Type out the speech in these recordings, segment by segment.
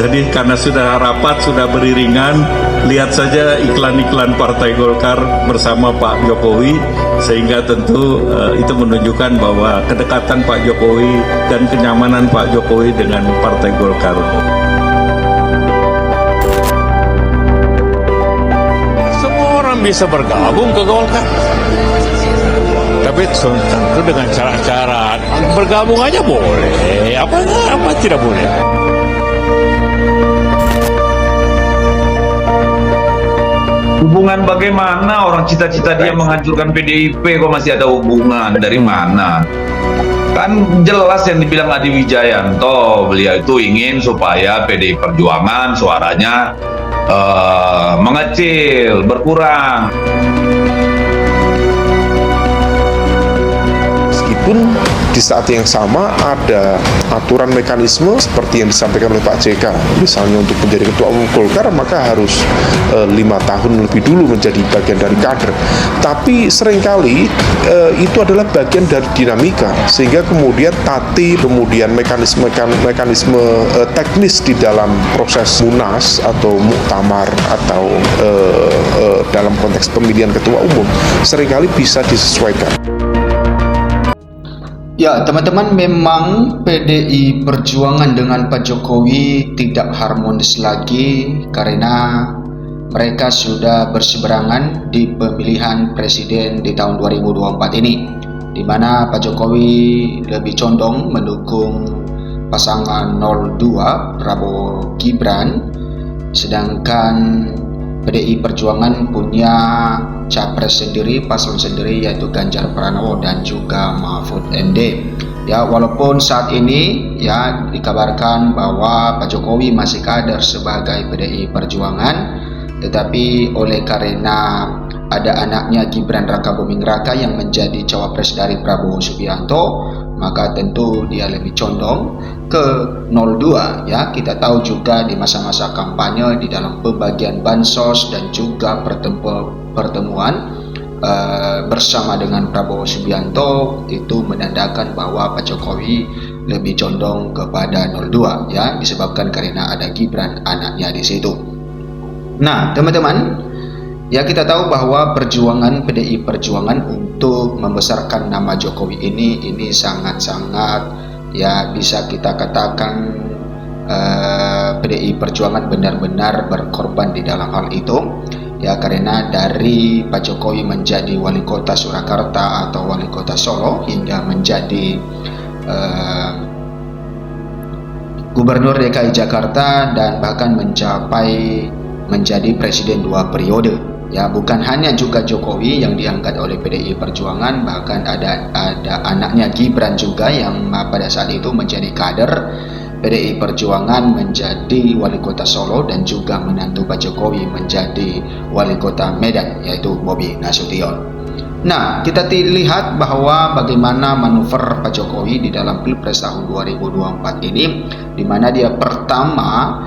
Jadi karena sudah rapat, sudah beriringan, lihat saja iklan-iklan Partai Golkar bersama Pak Jokowi, sehingga tentu itu menunjukkan bahwa kedekatan Pak Jokowi dan kenyamanan Pak Jokowi dengan Partai Golkar. Semua orang bisa bergabung ke Golkar, tapi tentu dengan cara-cara bergabung aja boleh, apa tidak boleh. Hubungan bagaimana orang cita-cita dia menghancurkan PDIP kok masih ada hubungan? Dari mana? Kan jelas yang dibilang Adi Wijayanto, beliau itu ingin supaya PDI Perjuangan suaranya mengecil, berkurang. Meskipun di saat yang sama ada aturan mekanisme seperti yang disampaikan oleh Pak JK, misalnya untuk menjadi ketua umum Golkar maka harus 5 tahun lebih dulu menjadi bagian dari kader. Tapi seringkali itu adalah bagian dari dinamika, sehingga kemudian tatip, kemudian mekanisme teknis di dalam proses munas atau muktamar atau dalam konteks pemilihan ketua umum seringkali bisa disesuaikan. Ya, teman-teman, memang PDI Perjuangan dengan Pak Jokowi tidak harmonis lagi karena mereka sudah berseberangan di pemilihan presiden di tahun 2024 ini, di mana Pak Jokowi lebih condong mendukung pasangan 02 Prabowo Gibran, sedangkan PDI Perjuangan punya capres sendiri, paslon sendiri, yaitu Ganjar Pranowo dan juga Mahfud MD. Ya, walaupun saat ini ya dikabarkan bahwa Pak Jokowi masih kader sebagai PDI Perjuangan, tetapi oleh karena ada anaknya Gibran Rakabuming Raka yang menjadi cawapres dari Prabowo Subianto, maka tentu dia lebih condong ke 02. Ya, kita tahu juga di masa-masa kampanye di dalam pembagian bansos dan juga pertemuan bersama dengan Prabowo Subianto itu menandakan bahwa Pak Jokowi lebih condong kepada 02, ya, disebabkan karena ada Gibran anaknya di situ. Nah, teman-teman, ya, kita tahu bahwa perjuangan PDI Perjuangan untuk membesarkan nama Jokowi ini sangat-sangat, ya, bisa kita katakan PDI Perjuangan benar-benar berkorban di dalam hal itu. Ya, karena dari Pak Jokowi menjadi wali kota Surakarta atau wali kota Solo hingga menjadi Gubernur DKI Jakarta dan bahkan menjadi presiden 2 periode. Ya, bukan hanya juga Jokowi yang diangkat oleh PDI Perjuangan, bahkan ada anaknya Gibran juga yang pada saat itu menjadi kader PDI Perjuangan, menjadi wali kota Solo, dan juga menantu Pak Jokowi menjadi wali kota Medan, yaitu Bobi Nasution. Nah, kita lihat bahwa bagaimana manuver Pak Jokowi di dalam Pilpres tahun 2024 ini, di mana dia pertama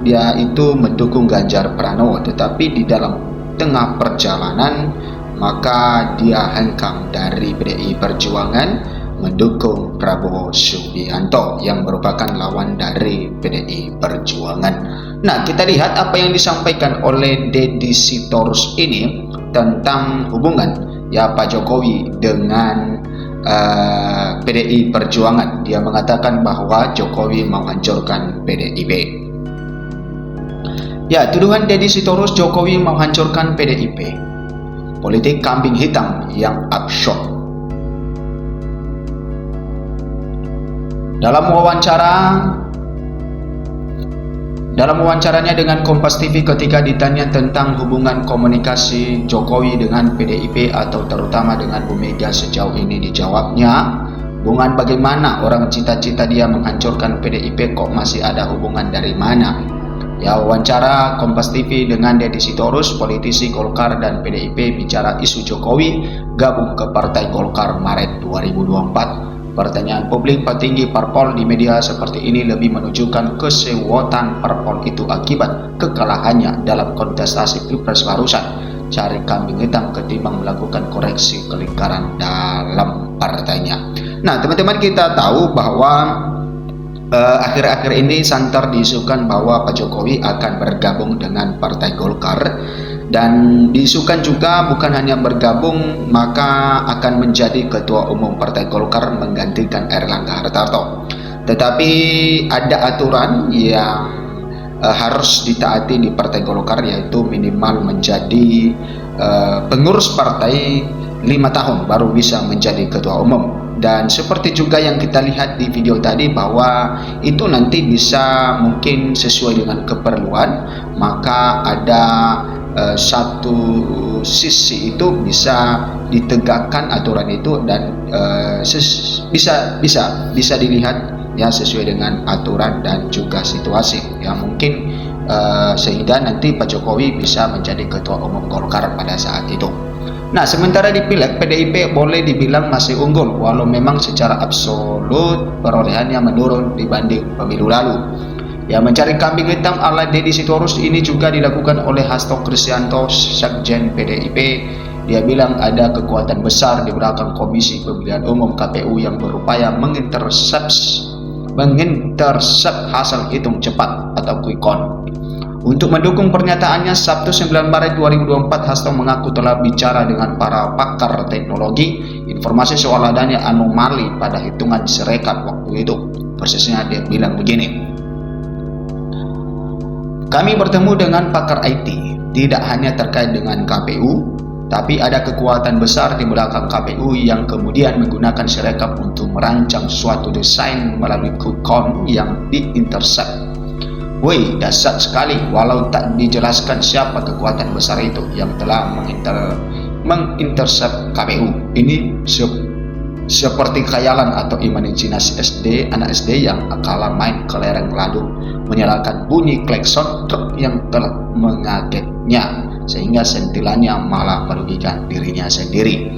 dia itu mendukung Ganjar Pranowo, tetapi di dalam tengah perjalanan maka dia hengkang dari PDI Perjuangan mendukung Prabowo Subianto yang merupakan lawan dari PDI Perjuangan. Nah, kita lihat apa yang disampaikan oleh Deddy Sitorus ini tentang hubungan, ya, Pak Jokowi dengan PDI Perjuangan. Dia mengatakan bahwa Jokowi menghancurkan PDIP. Ya, tuduhan Deddy Sitorus Jokowi menghancurkan PDIP. Politik kambing hitam yang absurd. Dalam wawancaranya dengan Kompas TV ketika ditanya tentang hubungan komunikasi Jokowi dengan PDIP atau terutama dengan Bu Mega sejauh ini, dijawabnya, hubungan bagaimana, orang cita-cita dia menghancurkan PDIP kok masih ada hubungan dari mana? Ya, wawancara Kompas TV dengan Deddy Sitorus, politisi Golkar dan PDIP, bicara isu Jokowi gabung ke Partai Golkar Maret 2024. Pertanyaan publik petinggi parpol di media seperti ini lebih menunjukkan kesewotan parpol itu akibat kekalahannya dalam kontestasi Pilpres barusan. Cari kambing hitam ketimbang melakukan koreksi kelingkaran dalam partainya. Nah, teman-teman, kita tahu bahwa akhir-akhir ini santer diisukan bahwa Pak Jokowi akan bergabung dengan Partai Golkar, dan diisukan juga bukan hanya bergabung, maka akan menjadi Ketua Umum Partai Golkar menggantikan Airlangga Hartarto. Tetapi ada aturan yang harus ditaati di Partai Golkar, yaitu minimal menjadi pengurus partai 5 tahun baru bisa menjadi Ketua Umum. Dan seperti juga yang kita lihat di video tadi, bahwa itu nanti bisa mungkin sesuai dengan keperluan, maka ada satu sisi itu bisa ditegakkan aturan itu, dan bisa dilihat ya sesuai dengan aturan dan juga situasi ya, mungkin sehingga nanti Pak Jokowi bisa menjadi Ketua Umum Golkar pada saat itu. Nah, sementara di Pileg, PDIP boleh dibilang masih unggul, walau memang secara absolut perolehannya menurun dibanding pemilu lalu. Ya, mencari kambing hitam ala Deddy Sitorus ini juga dilakukan oleh Hasto Kristianto, Sekjen PDIP. Dia bilang ada kekuatan besar di belakang Komisi Pemilihan Umum KPU yang berupaya mengintersep hasil hitung cepat atau quick count. Untuk mendukung pernyataannya, Sabtu 9 Maret 2024, Hasto mengaku telah bicara dengan para pakar teknologi informasi soal adanya anomali pada hitungan Sirekap waktu itu. Persisnya dia bilang begini: kami bertemu dengan pakar IT, tidak hanya terkait dengan KPU, tapi ada kekuatan besar di belakang KPU yang kemudian menggunakan Sirekap untuk merancang suatu desain melalui quick count yang diintersep. Woi, dahsyat sekali, walau tak dijelaskan siapa kekuatan besar itu yang telah mengintersep KPU. Ini seperti khayalan atau imajinasi anak SD yang akalan main ke lereng ladung, menyalakan bunyi klakson truk yang telah mengagetnya, sehingga sentilannya malah merugikan dirinya sendiri.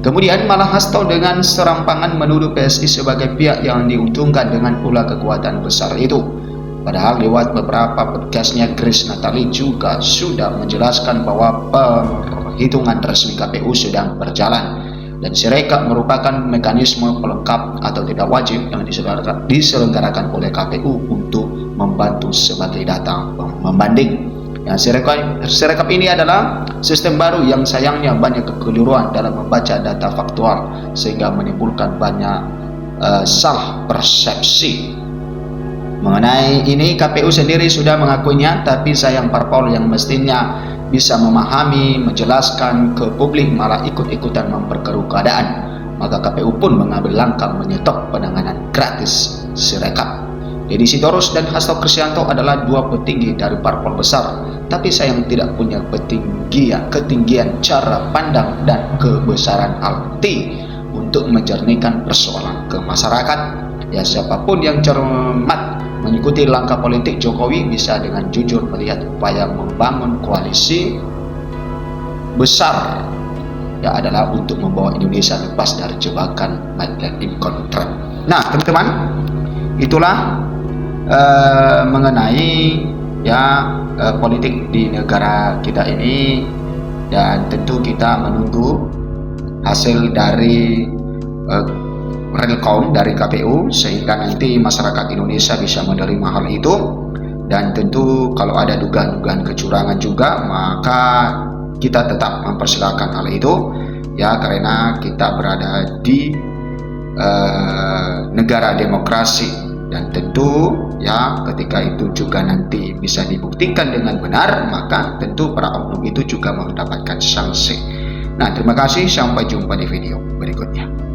Kemudian malah Hasto dengan serampangan menuduh PSI sebagai pihak yang diuntungkan dengan pula kekuatan besar itu. Padahal lewat beberapa podcastnya, Grace Natali juga sudah menjelaskan bahwa perhitungan resmi KPU sedang berjalan, dan Sirekap merupakan mekanisme pelengkap atau tidak wajib yang diselenggarakan oleh KPU untuk membantu sebagai data membanding. Yang Sirekap ini adalah sistem baru yang sayangnya banyak kekeliruan dalam membaca data faktual, sehingga menimbulkan banyak salah persepsi. Mengenai ini, KPU sendiri sudah mengakuinya, tapi sayang parpol yang mestinya bisa memahami, menjelaskan ke publik malah ikut-ikutan memperkeruh keadaan. Maka KPU pun mengambil langkah menyetop penanganan gratis Sirekap. Deddy Sitorus dan Hasto Kristianto adalah dua petinggi dari parpol besar, tapi sayang tidak punya ketinggian cara pandang dan kebesaran hati untuk menjernihkan persoalan ke masyarakat. Ya, siapapun yang cermat mengikuti langkah politik Jokowi bisa dengan jujur melihat upaya membangun koalisi besar ya adalah untuk membawa Indonesia lepas dari jebakan magnetic contract. Nah, teman-teman, itulah mengenai ya politik di negara kita ini, dan tentu kita menunggu hasil dari real count dari KPU, sehingga nanti masyarakat Indonesia bisa menerima hal itu. Dan tentu kalau ada dugaan-dugaan kecurangan juga, maka kita tetap mempersilahkan hal itu ya, karena kita berada di negara demokrasi, dan tentu ya ketika itu juga nanti bisa dibuktikan dengan benar, maka tentu para oknum itu juga mendapatkan sanksi. Nah, terima kasih, sampai jumpa di video berikutnya.